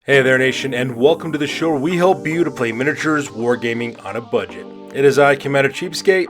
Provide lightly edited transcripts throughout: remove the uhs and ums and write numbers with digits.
Hey there, Nation, and welcome to the show where we help you to play miniatures wargaming on a budget. It is I, Commander Cheapskate,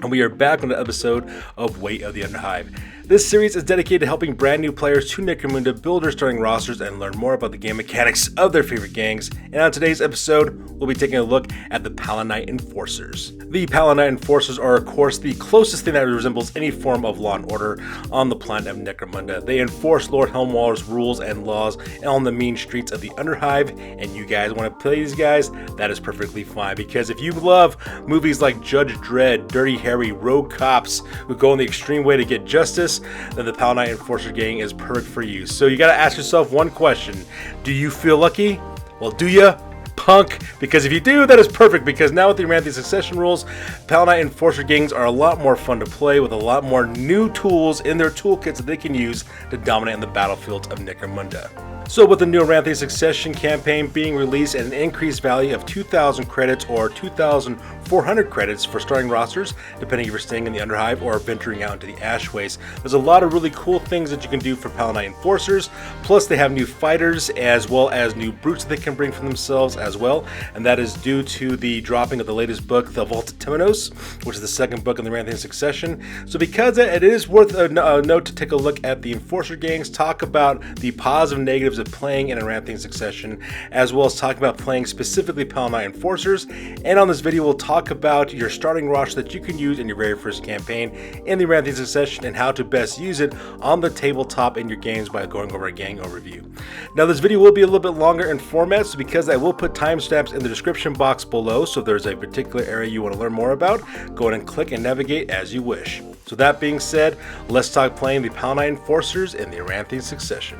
and we are back on the episode of Weight of the Underhive. This series is dedicated to helping brand new players to Necromunda build their starting rosters and learn more about the game mechanics of their favorite gangs. And on today's episode, we'll be taking a look at the Palanite Enforcers. The Palanite Enforcers are, of course, the closest thing that resembles any form of law and order on the planet of Necromunda. They enforce Lord Helmwaller's rules and laws on the mean streets of the Underhive, and you guys want to play these guys? That is perfectly fine, because if you love movies like Judge Dredd, Dirty Harry, Rogue Cops, who go in the extreme way to get justice, then the Palanite Enforcer Gang is perfect for you. So you gotta ask yourself one question. Do you feel lucky? Well, do ya? Punk, because if you do, that is perfect, because now with the Aranthian Succession rules, Palanite Enforcer Gangs are a lot more fun to play with a lot more new tools in their toolkits that they can use to dominate on the battlefields of Necromunda. So with the new Aranthian Succession campaign being released at an increased value of 2,000 credits or 2,400 credits for starting rosters, depending if you're staying in the Underhive or venturing out into the Ash Waste, there's a lot of really cool things that you can do for Palanite Enforcers. Plus they have new fighters as well as new brutes that they can bring for themselves as well, and that is due to the dropping of the latest book, The Vault of Temenos, which is the second book in the Aranthian Succession. So because it is worth a note to take a look at the Enforcer Gangs, talk about the positive and negatives of playing in Aranthian Succession, as well as talk about playing specifically Palanite Enforcers. And on this video we'll talk about your starting roster that you can use in your very first campaign in the Aranthian Succession and how to best use it on the tabletop in your games by going over a gang overview. Now this video will be a little bit longer in format, so because I will put timestamps in the description box below, so if there's a particular area you want to learn more about, go ahead and click and navigate as you wish. So that being said, let's talk playing the Palanite Enforcers in the Aranthian Succession.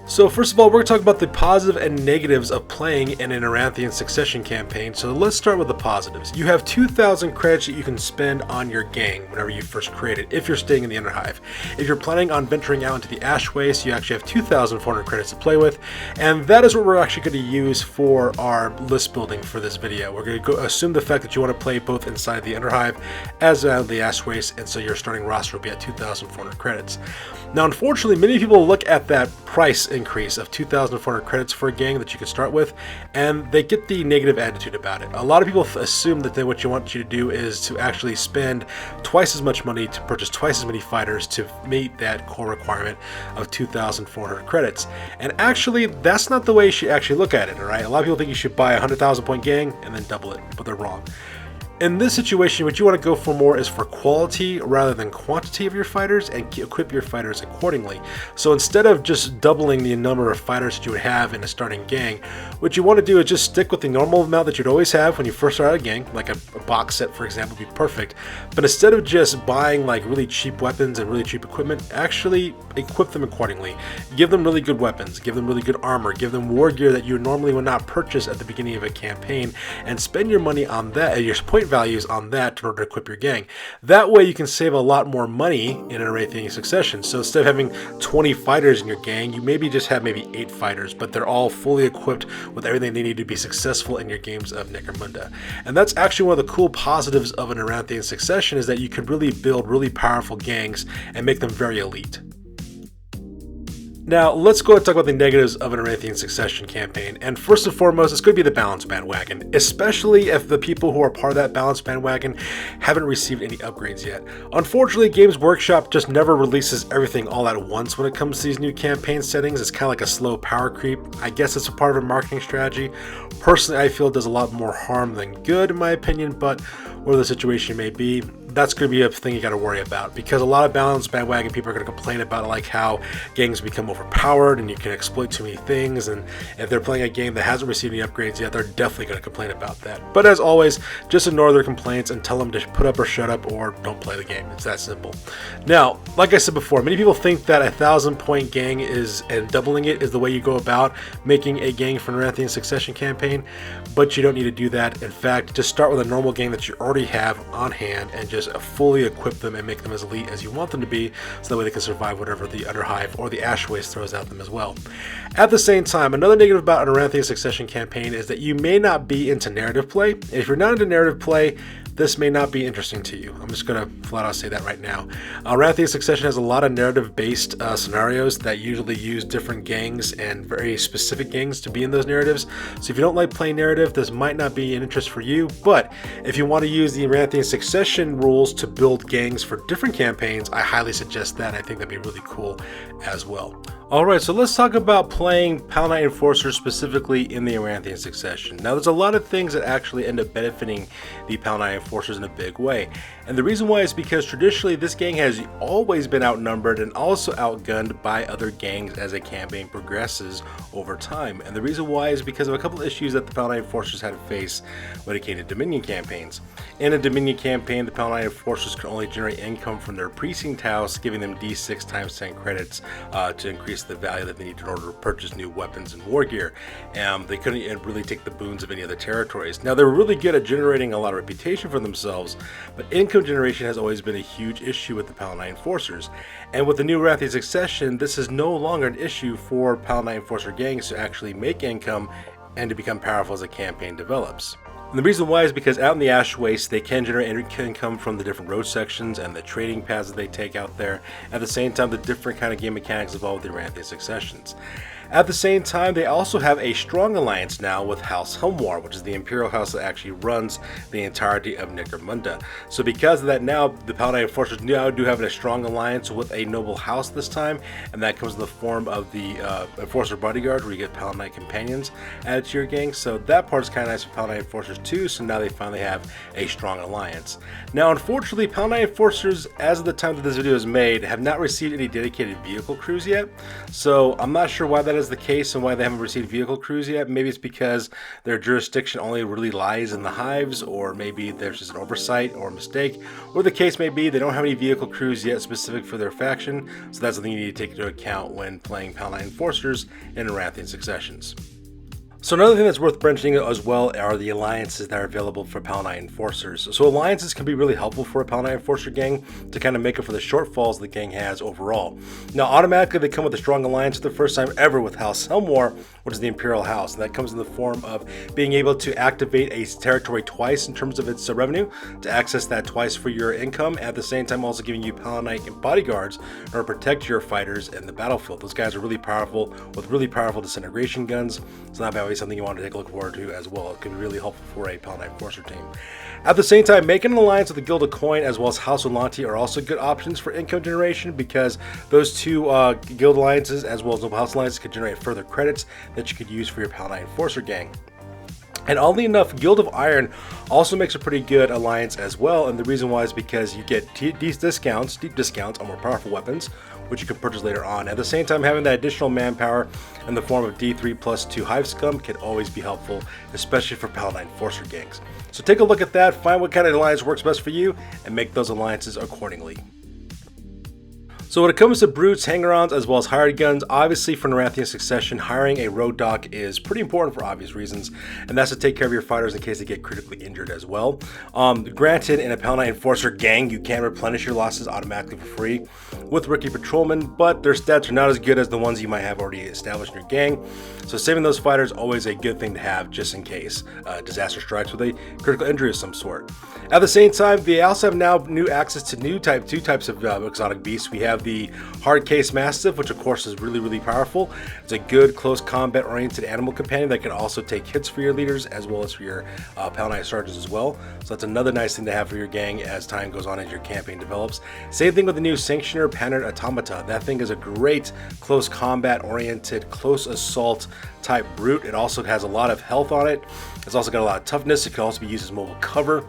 So first of all, we're going to talk about the positive and negatives of playing in an Aranthian Succession campaign. So let's start with the positives. You have 2,000 credits that you can spend on your gang whenever you first create it, if you're staying in the Underhive. If you're planning on venturing out into the Ash Waste, you actually have 2,400 credits to play with, and that is what we're actually going to use for our list building for this video. We're going to assume the fact that you want to play both inside the Underhive as out of the Ash Waste, and so your starting roster will be at 2,400 credits. Now, unfortunately, many people look at that price increase of 2,400 credits for a gang that you can start with, and they get the negative attitude about it. A lot of people assume that what you want you to do is to actually spend twice as much money to purchase twice as many fighters to meet that core requirement of 2,400 credits. And actually, that's not the way you should actually look at it, all right? A lot of people think you should buy a 100,000 point gang and then double it, but they're wrong. In this situation, what you want to go for more is for quality rather than quantity of your fighters, and equip your fighters accordingly. So instead of just doubling the number of fighters that you would have in a starting gang, what you want to do is just stick with the normal amount that you'd always have when you first start out a gang, like a box set, for example, would be perfect. But instead of just buying like really cheap weapons and really cheap equipment, actually equip them accordingly. Give them really good weapons, give them really good armor, give them war gear that you normally would not purchase at the beginning of a campaign, and spend your money on that, your point values on that in order to equip your gang. That way you can save a lot more money in an Aranthian Succession. So instead of having 20 fighters in your gang, you maybe just have maybe 8 fighters, but they're all fully equipped with everything they need to be successful in your games of Necromunda. And that's actually one of the cool positives of an Aranthian Succession, is that you can really build really powerful gangs and make them very elite. Now, let's go and talk about the negatives of an Aranthian Succession campaign. And first and foremost, it's going to be the balance bandwagon, especially if the people who are part of that balance bandwagon haven't received any upgrades yet. Unfortunately, Games Workshop just never releases everything all at once when it comes to these new campaign settings. It's kind of like a slow power creep. I guess it's a part of a marketing strategy. Personally, I feel it does a lot more harm than good, in my opinion, but whatever the situation may be, that's going to be a thing you got to worry about, because a lot of balance bandwagon people are going to complain about like how gangs become overpowered and you can exploit too many things, and if they're playing a game that hasn't received any upgrades yet, they're definitely going to complain about that. But as always, just ignore their complaints and tell them to put up or shut up, or don't play the game. It's that simple. Now, like I said before, many people think that a 1,000 point gang and doubling it is the way you go about making a gang for an Aranthian Succession campaign, but you don't need to do that. In fact, just start with a normal gang that you already have on hand and just fully equip them and make them as elite as you want them to be, so that way they can survive whatever the Underhive or the Ash Waste throws at them as well. At the same time, another negative about an Aranthian Succession campaign is that you may not be into narrative play. And if you're not into narrative play, this may not be interesting to you. I'm just going to flat out say that right now. Aranthian Succession has a lot of narrative-based scenarios that usually use different gangs and very specific gangs to be in those narratives. So if you don't like playing narrative, this might not be an interest for you. But if you want to use the Aranthian Succession rules to build gangs for different campaigns, I highly suggest that. I think that'd be really cool as well. Alright, so let's talk about playing Palanite Enforcers specifically in the Aranthian Succession. Now, there's a lot of things that actually end up benefiting the Palanite Enforcers in a big way. And the reason why is because traditionally this gang has always been outnumbered and also outgunned by other gangs as a campaign progresses over time. And the reason why is because of a couple of issues that the Palanite Enforcers had to face when it came to Dominion campaigns. In a Dominion campaign, the Palanite Enforcers could only generate income from their precinct house, giving them D6 times 10 credits to increase the value that they need in order to purchase new weapons and war gear. They couldn't really take the boons of any other territories. Now, they were really good at generating a lot of reputation for themselves, but income generation has always been a huge issue with the Palanite Enforcers. And with the new Aranthian Succession, this is no longer an issue for Palanite Enforcer gangs to actually make income and to become powerful as a campaign develops. And the reason why is because out in the Ash Waste, they can generate income from the different road sections and the trading paths that they take out there. At the same time, the different kind of game mechanics involved with the Aranthian Successions. At the same time, they also have a strong alliance now with House Helmwar, which is the Imperial House that actually runs the entirety of Necromunda. So because of that, now the Palanite Enforcers now do have a strong alliance with a noble house this time, and that comes in the form of the Enforcer Bodyguard, where you get Palanite companions added to your gang. So that part is kind of nice for Palanite Enforcers too, so now they finally have a strong alliance. Now, unfortunately, Palanite Enforcers, as of the time that this video is made, have not received any dedicated vehicle crews yet. So I'm not sure why that is the case and why they haven't received vehicle crews yet. Maybe it's because their jurisdiction only really lies in the hives, or maybe there's just an oversight or a mistake, or the case may be they don't have any vehicle crews yet specific for their faction. So that's something you need to take into account when playing Palanite Enforcers in Aranthian Successions. So another thing that's worth mentioning as well are the alliances that are available for Palanite Enforcers. So alliances can be really helpful for a Palanite Enforcer gang to kind of make up for the shortfalls the gang has overall. Now, automatically they come with a strong alliance for the first time ever with House Helmwar, which is the Imperial House, and that comes in the form of being able to activate a territory twice in terms of its revenue, to access that twice for your income, at the same time also giving you Palanite bodyguards in order to protect your fighters in the battlefield. Those guys are really powerful with really powerful disintegration guns. It's not bad. Something you want to take a look forward to as well. It can be really helpful for a Palanite Enforcer team. At the same time, making an alliance with the Guild of Coin as well as House Olanti are also good options for income generation, because those two guild alliances as well as Noble House alliances could generate further credits that you could use for your Palanite Enforcer gang. And oddly enough, Guild of Iron also makes a pretty good alliance as well, and the reason why is because you get deep discounts on more powerful weapons, which you can purchase later on. At the same time, having that additional manpower in the form of D3 plus 2 Hive Scum can always be helpful, especially for Palanite Enforcer gangs. So take a look at that, find what kind of alliance works best for you, and make those alliances accordingly. So when it comes to brutes, hanger-ons, as well as hired guns, obviously for Aranthian Succession, hiring a road doc is pretty important for obvious reasons, and that's to take care of your fighters in case they get critically injured as well. Granted, in a Palanite Enforcer gang, you can replenish your losses automatically for free with rookie patrolmen, but their stats are not as good as the ones you might have already established in your gang. So saving those fighters is always a good thing to have, just in case disaster strikes with a critical injury of some sort. At the same time, they also have now new access to two types of exotic beasts. We have the Hard Case Mastiff, which of course is really powerful. It's a good close combat oriented animal companion that can also take hits for your leaders as well as for your Palanite sergeants as well. So that's another nice thing to have for your gang as time goes on, as your campaign develops. Same thing with the new Sanctioner Patterned Automata. That thing is a great close combat oriented, close assault type brute. It also has a lot of health on it. It's also got a lot of toughness. It can also be used as mobile cover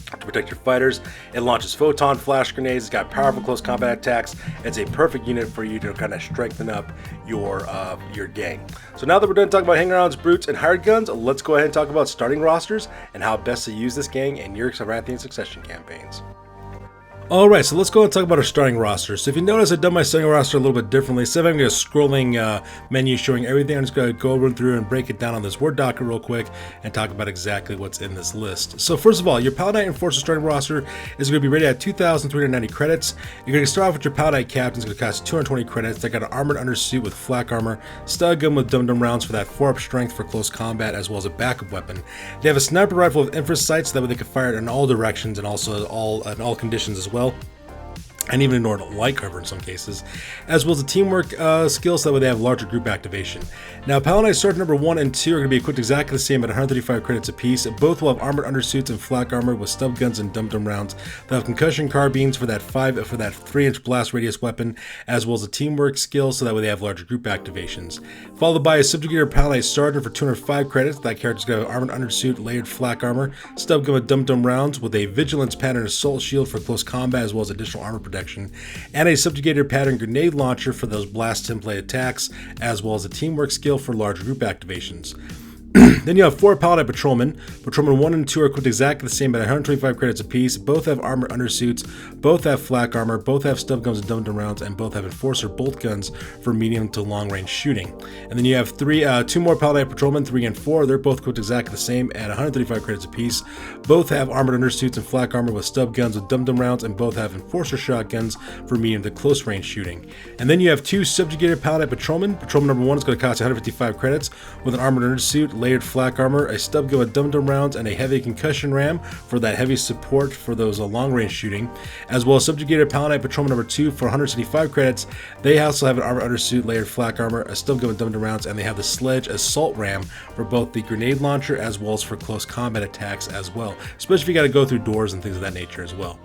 to protect your fighters. It launches photon flash grenades. It's got powerful close combat attacks. It's a perfect unit for you to kind of strengthen up your gang. So now that we're done talking about hanger-ons, brutes, and hired guns, let's go ahead and talk about starting rosters and how best to use this gang in your Aranthian Succession campaigns. Alright, so let's go and talk about our starting roster. So if you notice, I've done my starting roster a little bit differently. Instead of having a scrolling menu showing everything, I'm just going to go run through and break it down on this Word document real quick and talk about exactly what's in this list. So first of all, your Palanite Enforcer starting roster is going to be rated at 2,390 credits. You're going to start off with your Palanite Captain. It's going to cost 220 credits. They got an armored undersuit with flak armor, stun gun with dum-dum rounds for that 4-up strength for close combat, as well as a backup weapon. They have a sniper rifle with infrared sights, so that way they can fire it in all directions and also in all conditions as well, and even ignore light cover in some cases, as well as the teamwork skills, so that way they have larger group activation. Now, Palanite Sergeant number 1 and 2 are going to be equipped exactly the same at 135 credits apiece. Both will have armored undersuits and flak armor with stub guns and dum-dum rounds. They'll have concussion carbines for that 3-inch blast radius weapon, as well as a teamwork skill, so that way they have larger group activations. Followed by a Subjugator Palanite Sergeant for 205 credits. That character's going to have armored undersuit, layered flak armor, stub gun with dum-dum rounds, with a vigilance pattern assault shield for close combat, as well as additional armor protection, and a Subjugator pattern grenade launcher for those blast template attacks, as well as a teamwork skill for large group activations. Then you have 4 Palanite Patrolmen. Patrolmen 1 and 2 are equipped exactly the same at 125 credits apiece. Both have armored undersuits, both have flak armor, both have stub guns and dum-dum rounds, and both have Enforcer bolt guns for medium to long range shooting. And then you have 2 more Palanite Patrolmen, 3 and 4. They're both equipped exactly the same at 135 credits apiece. Both have armored undersuits and flak armor with stub guns with dum-dum rounds, and both have Enforcer shotguns for medium to close range shooting. And then you have 2 Subjugated Palanite Patrolmen. Patrolman number 1 is going to cost 155 credits with an armored undersuit, layered flak armor, a stub gun with dum-dum rounds, and a heavy concussion ram for that heavy support for those long-range shooting, as well as Subjugated Palanite Patrolman number 2 for 175 credits. They also have an armored undersuit, layered flak armor, a stub gun with dum-dum rounds, and they have the Sledge Assault Ram for both the grenade launcher as well as for close combat attacks as well, especially if you got to go through doors and things of that nature as well.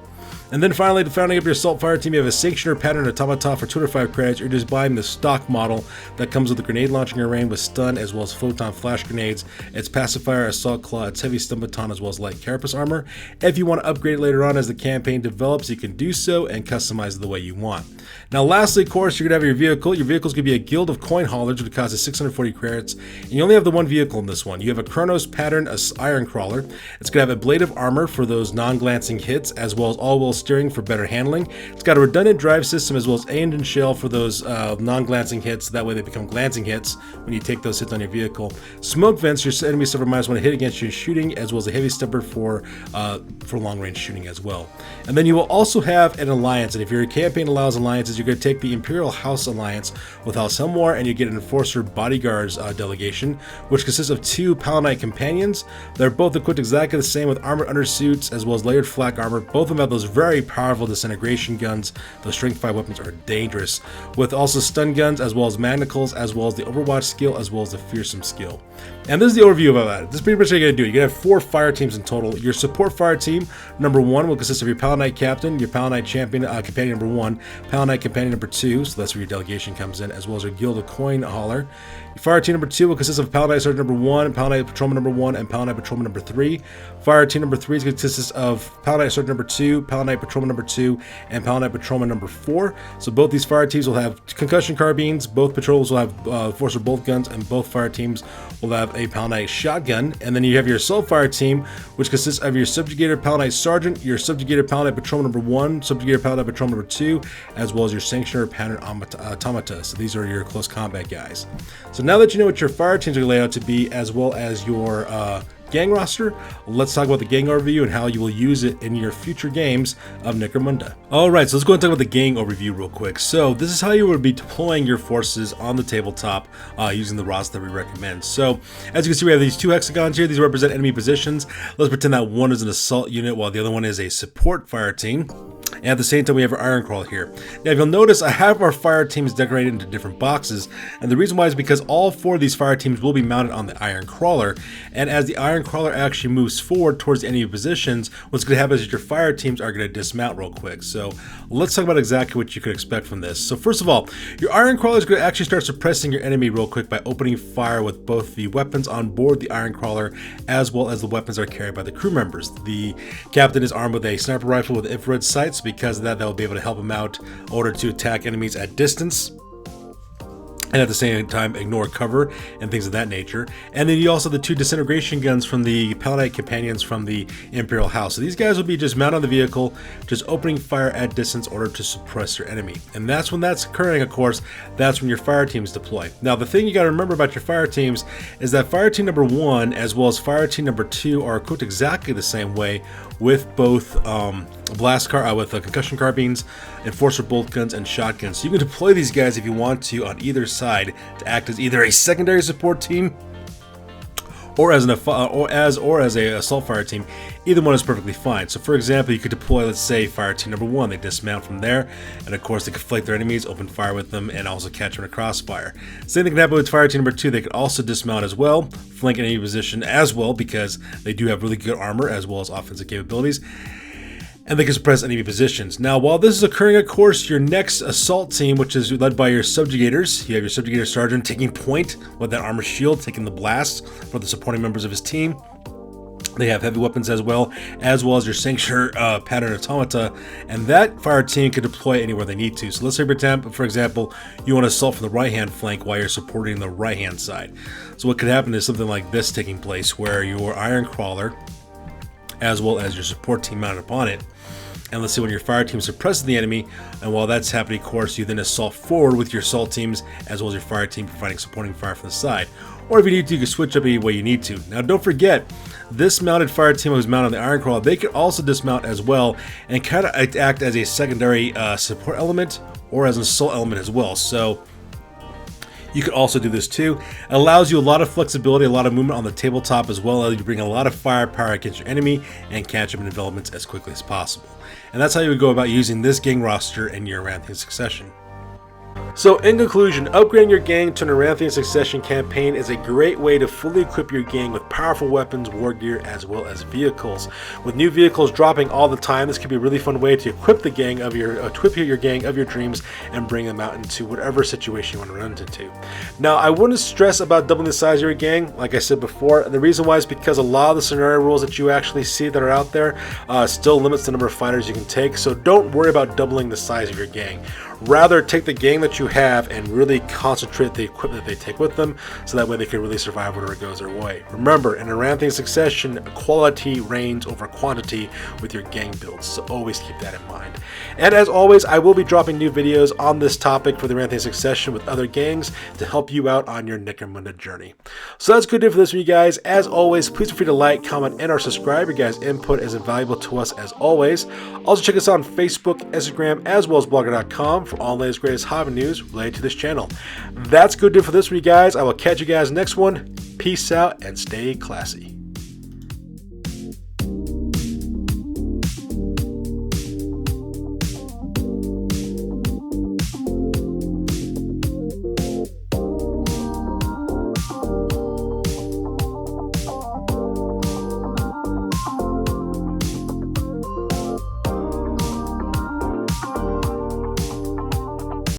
And then finally, to founding up your Assault Fire team, you have a Sanctioner Pattern Automata for 205 credits. You're just buying the stock model that comes with the grenade launching array with stun as well as photon flash grenades, its pacifier, assault claw, its heavy stun baton, as well as light carapace armor. If you want to upgrade it later on as the campaign develops, you can do so and customize it the way you want. Now lastly, of course, you're going to have your vehicle. Your vehicle is going to be a Guild of Coin Haulers, which costs 640 credits. And you only have the one vehicle in this one. You have a Chronos Pattern Iron Crawler. It's going to have a Blade of Armor for those non-glancing hits, as well as all-wheel steering for better handling. It's got a redundant drive system as well as aimed and shell for those non-glancing hits. That way they become glancing hits when you take those hits on your vehicle. Smoke vents, your enemy suffer -1 hit against your shooting, as well as a heavy stubber for long-range shooting as well. And then you will also have an alliance, and if your campaign allows alliances, you're going to take the Imperial House Alliance with House Helmore, and you get an Enforcer Bodyguards delegation, which consists of 2 Palanite Companions. They're both equipped exactly the same with armored undersuits as well as layered flak armor. Both of them have those very powerful disintegration guns. Those strength 5 weapons are dangerous, with also stun guns as well as manacles, as well as the Overwatch skill, as well as the Fearsome skill. And this is the overview about that. This is pretty much what you're going to do. You're going to have 4 fire teams in total. Your support fire team, number 1, will consist of your Palanite Captain, your Palanite Champion, Companion number 1, Palanite Companion number 2, so that's where your delegation comes in, as well as your Guild of Coin Hauler. Your fire team number 2 will consist of Palanite Sergeant number 1, Palanite Patrolman number 1, and Palanite Patrolman number 3. Fire team number 3 consists of Palanite Sergeant number 2, Palanite Patrolman number 2, and Palanite Patrolman number 4. So both these fire teams will have concussion carbines, both patrols will have Enforcer bolt guns, and both fire teams will have a Palanite shotgun. And then you have your Assault Fire team, which consists of your Subjugator Palanite Sergeant, your Subjugator Palanite Patrolman number 1, Subjugator Palanite Patrolman number 2, as well as your Sanctioner Pattern Automata. So these are your close combat guys. So now that you know what your fire teams are laid out to be, as well as your gang roster, let's talk about the gang overview and how you will use it in your future games of Necromunda. Alright, so let's go and talk about the gang overview real quick. So this is how you would be deploying your forces on the tabletop using the roster that we recommend. So as you can see, we have these 2 hexagons here. These represent enemy positions. Let's pretend that one is an assault unit while the other one is a support fire team. And at the same time, we have our Iron Crawler here. Now, if you'll notice, I have our fire teams decorated into different boxes. And the reason why is because all 4 of these fire teams will be mounted on the Iron Crawler. And as the Iron Crawler actually moves forward towards the enemy positions, what's going to happen is your fire teams are going to dismount real quick. So let's talk about exactly what you could expect from this. So first of all, your Iron Crawler is going to actually start suppressing your enemy real quick by opening fire with both the weapons on board the Iron Crawler as well as the weapons that are carried by the crew members. The captain is armed with a sniper rifle with infrared sights. Because of that, they'll be able to help him out in order to attack enemies at distance. and at the same time ignore cover and things of that nature. And then you also have the 2 disintegration guns from the Palanite companions from the Imperial House. So these guys will be just mounted on the vehicle, just opening fire at distance in order to suppress your enemy. And that's when that's occurring, of course, that's when your fire teams deploy. Now the thing you got to remember about your fire teams is that fire team number 1 as well as fire team number 2 are equipped exactly the same way, with both concussion carbines, enforcer bolt guns, and shotguns. So you can deploy these guys if you want to on either side to act as either a secondary support team or as a assault fire team. Either one is perfectly fine. So for example, you could deploy, let's say, fire team number 1. They dismount from there, and of course they could flank their enemies, open fire with them, and also catch them in a crossfire. Same thing can happen with fire team number 2. They could also dismount as well, flank enemy position as well, because they do have really good armor as well as offensive capabilities, and they can suppress enemy positions. Now, while this is occurring, of course, your next assault team, which is led by your subjugators, you have your subjugator sergeant taking point with that armor shield, taking the blast for the supporting members of his team. They have heavy weapons as well as your Sanctuary pattern automata, and that fire team can deploy anywhere they need to. So let's say, for example, you want to assault from the right-hand flank while you're supporting the right-hand side. So what could happen is something like this taking place, where your Iron Crawler, as well as your support team mounted upon it. And let's see, when your fire team suppresses the enemy, and while that's happening, of course, you then assault forward with your assault teams, as well as your fire team providing supporting fire from the side. Or if you need to, you can switch up any way you need to. Now, don't forget, this mounted fire team who's mounted on the Iron Crawler, they could also dismount as well, and kind of act as a secondary support element, or as an assault element as well. So you could also do this too. It allows you a lot of flexibility, a lot of movement on the tabletop, as well as you bring a lot of firepower against your enemy and catch them in developments as quickly as possible. And that's how you would go about using this gang roster in your Aranthian Succession. So in conclusion, upgrading your gang to an Aranthian Succession campaign is a great way to fully equip your gang with powerful weapons, war gear, as well as vehicles. With new vehicles dropping all the time, this could be a really fun way to equip your gang of your dreams and bring them out into whatever situation you want to run into. Now, I wouldn't stress about doubling the size of your gang, like I said before. The reason why is because a lot of the scenario rules that you actually see that are out there still limits the number of fighters you can take, so don't worry about doubling the size of your gang. Rather, take the gang that you have and really concentrate the equipment they take with them, so that way they can really survive whatever goes their way. Remember, in Aranthian Succession, quality reigns over quantity with your gang builds, so always keep that in mind. And as always, I will be dropping new videos on this topic for the Aranthian Succession with other gangs to help you out on your Necromunda journey. So that's good for this one, you guys. As always, please feel free to like, comment, and or subscribe. Your guys' input is invaluable to us as always. Also check us out on Facebook, Instagram, as well as blogger.com for all the latest greatest hobby news related to this channel. That's good for this one, you guys. I will catch you guys next one. Peace out and stay classy.